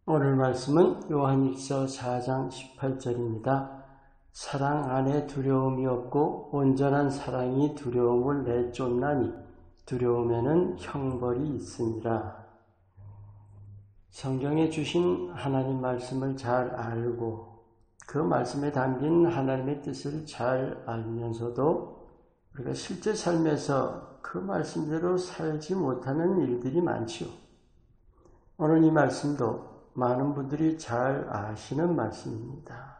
오늘 말씀은 요한일서 4장 18절입니다. 사랑 안에 두려움이 없고 온전한 사랑이 두려움을 내쫓나니 두려움에는 형벌이 있으니라. 성경에 주신 하나님 말씀을 잘 알고 그 말씀에 담긴 하나님의 뜻을 잘 알면서도 우리가 실제 삶에서 그 말씀대로 살지 못하는 일들이 많지요. 오늘 이 말씀도 많은 분들이 잘 아시는 말씀입니다.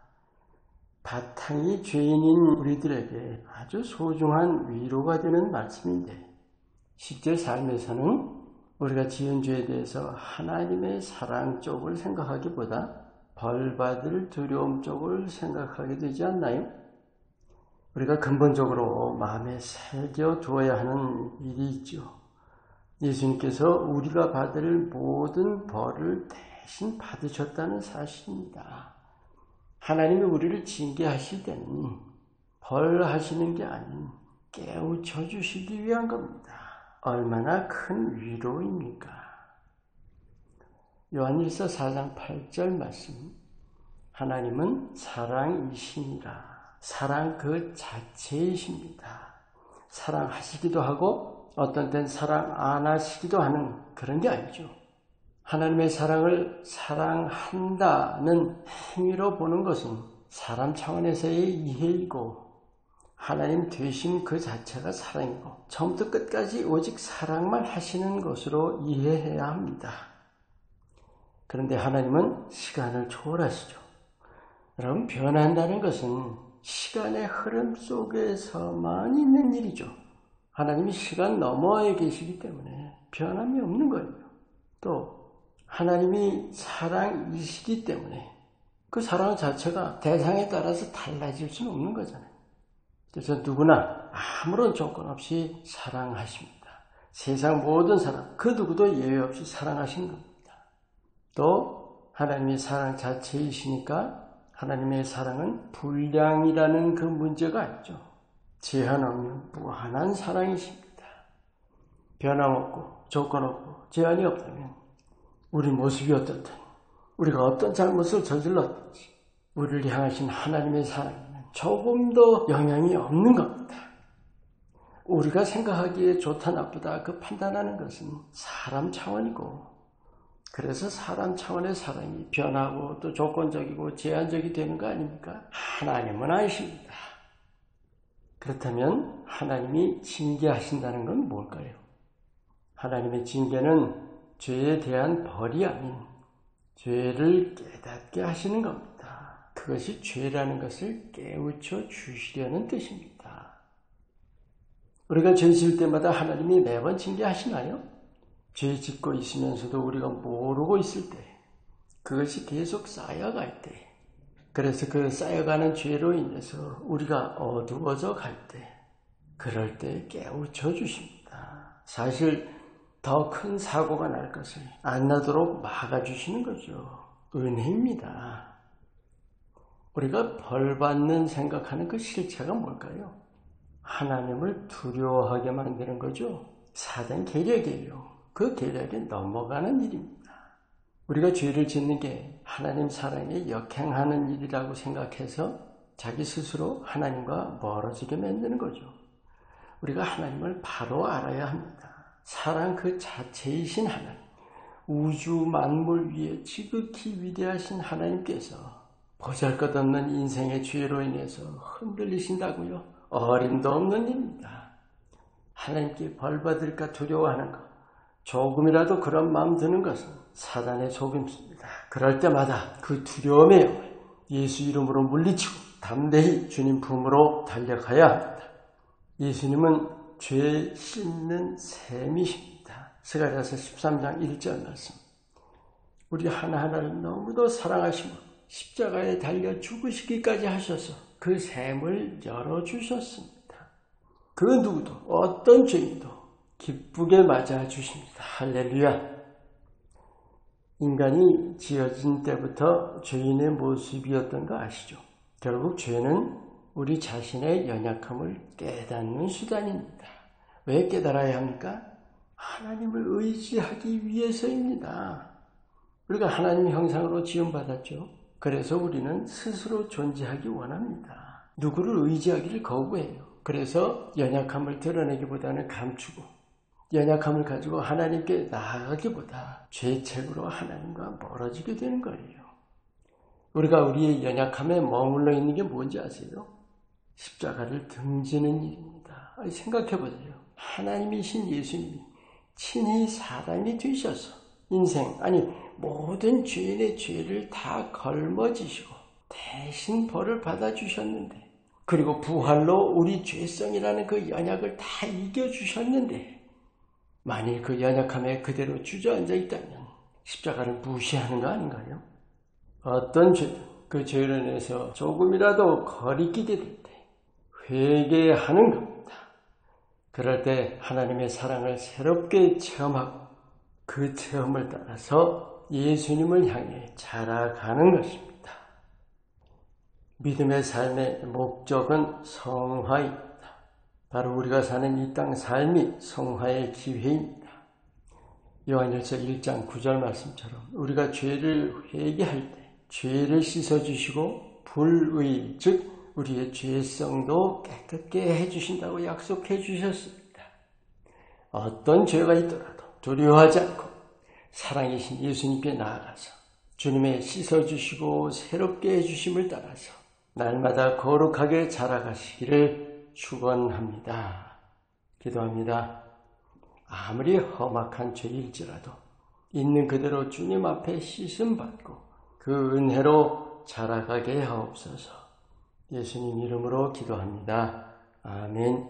바탕이 죄인인 우리들에게 아주 소중한 위로가 되는 말씀인데, 실제 삶에서는 우리가 지은 죄에 대해서 하나님의 사랑 쪽을 생각하기보다 벌받을 두려움 쪽을 생각하게 되지 않나요? 우리가 근본적으로 마음에 새겨 두어야 하는 일이 있죠. 예수님께서 우리가 받을 모든 벌을 대신 받으셨다는 사실입니다. 하나님이 우리를 징계하실 때는 벌하시는 게 아닌 깨우쳐 주시기 위한 겁니다. 얼마나 큰 위로입니까? 요한일서 4장 8절 말씀. 하나님은 사랑이시니라. 사랑 그 자체이십니다. 사랑하시기도 하고 어떤 때는 사랑 안 하시기도 하는 그런 게 아니죠. 하나님의 사랑을 사랑한다는 행위로 보는 것은 사람 차원에서의 이해이고, 하나님 되신 그 자체가 사랑이고 처음부터 끝까지 오직 사랑만 하시는 것으로 이해해야 합니다. 그런데 하나님은 시간을 초월하시죠. 여러분, 변한다는 것은 시간의 흐름 속에서만 있는 일이죠. 하나님이 시간 너머에 계시기 때문에 변함이 없는 거예요. 또 하나님이 사랑이시기 때문에 그 사랑 자체가 대상에 따라서 달라질 수는 없는 거잖아요. 그래서 누구나 아무런 조건 없이 사랑하십니다. 세상 모든 사람, 그 누구도 예외 없이 사랑하신 겁니다. 또 하나님의 사랑 자체이시니까 하나님의 사랑은 불량이라는 그 문제가 아니죠. 제한 없는 무한한 사랑이십니다. 변함없고 조건 없고 제한이 없다면 우리 모습이 어떻든 우리가 어떤 잘못을 저질렀든지 우리를 향하신 하나님의 사랑에는 조금도 영향이 없는 겁니다. 우리가 생각하기에 좋다 나쁘다 그 판단하는 것은 사람 차원이고, 그래서 사람 차원의 사랑이 변하고 또 조건적이고 제한적이 되는 거 아닙니까? 하나님은 아니십니다. 그렇다면 하나님이 징계하신다는 건 뭘까요? 하나님의 징계는 죄에 대한 벌이 아닌 죄를 깨닫게 하시는 겁니다. 그것이 죄라는 것을 깨우쳐 주시려는 뜻입니다. 우리가 죄 지을 때마다 하나님이 매번 징계하시나요? 죄 짓고 있으면서도 우리가 모르고 있을 때, 그것이 계속 쌓여갈 때, 그래서 그 쌓여가는 죄로 인해서 우리가 어두워져 갈 때, 그럴 때 깨우쳐 주십니다. 사실 더 큰 사고가 날 것을 안 나도록 막아주시는 거죠. 은혜입니다. 우리가 벌받는 생각하는 그 실체가 뭘까요? 하나님을 두려워하게 만드는 거죠. 사단 계략이에요. 그 계략에 넘어가는 일입니다. 우리가 죄를 짓는 게 하나님 사랑에 역행하는 일이라고 생각해서 자기 스스로 하나님과 멀어지게 만드는 거죠. 우리가 하나님을 바로 알아야 합니다. 사랑 그 자체이신 하나님, 우주 만물 위에 지극히 위대하신 하나님께서 보잘것없는 인생의 죄로 인해서 흔들리신다고요? 어림도 없는 일입니다. 하나님께 벌받을까 두려워하는 것, 조금이라도 그런 마음 드는 것은 사단의 속임수입니다. 그럴 때마다 그 두려움의 영을 예수 이름으로 물리치고 담대히 주님 품으로 달려가야 합니다. 예수님은 죄 씻는 셈이십니다. 스가랴서 13장 1절 말씀. 우리 하나하나를 너무도 사랑하시고 십자가에 달려 죽으시기까지 하셔서 그 셈을 열어주셨습니다. 그 누구도 어떤 죄인도 기쁘게 맞아주십니다. 할렐루야. 인간이 지어진 때부터 죄인의 모습이었던 거 아시죠? 결국 죄는 우리 자신의 연약함을 깨닫는 수단입니다. 왜 깨달아야 합니까? 하나님을 의지하기 위해서입니다. 우리가 하나님의 형상으로 지음받았죠. 그래서 우리는 스스로 존재하기 원합니다. 누구를 의지하기를 거부해요. 그래서 연약함을 드러내기보다는 감추고 연약함을 가지고 하나님께 나아가기보다 죄책으로 하나님과 멀어지게 되는 거예요. 우리가 우리의 연약함에 머물러 있는 게 뭔지 아세요? 십자가를 등지는 일입니다. 생각해보세요. 하나님이신 예수님이 친히 사람이 되셔서 인생, 아니 모든 죄인의 죄를 다 걸머지시고 대신 벌을 받아주셨는데, 그리고 부활로 우리 죄성이라는 그 연약을 다 이겨주셨는데, 만일 그 연약함에 그대로 주저앉아 있다면 십자가를 무시하는 거 아닌가요? 어떤 죄든 그 죄로 인해서 조금이라도 거리끼게 될 때 회개하는 겁니다. 그럴 때 하나님의 사랑을 새롭게 체험하고 그 체험을 따라서 예수님을 향해 자라가는 것입니다. 믿음의 삶의 목적은 성화입니다. 바로 우리가 사는 이 땅 삶이 성화의 기회입니다. 요한일서 1장 9절 말씀처럼 우리가 죄를 회개할 때 죄를 씻어주시고 불의, 즉 우리의 죄성도 깨끗게 해주신다고 약속해 주셨습니다. 어떤 죄가 있더라도 두려워하지 않고 사랑이신 예수님께 나아가서 주님의 씻어주시고 새롭게 해주심을 따라서 날마다 거룩하게 자라가시기를 축원합니다. 기도합니다. 아무리 험악한 죄일지라도 있는 그대로 주님 앞에 씻음받고 그 은혜로 자라가게 하옵소서. 예수님 이름으로 기도합니다. 아멘.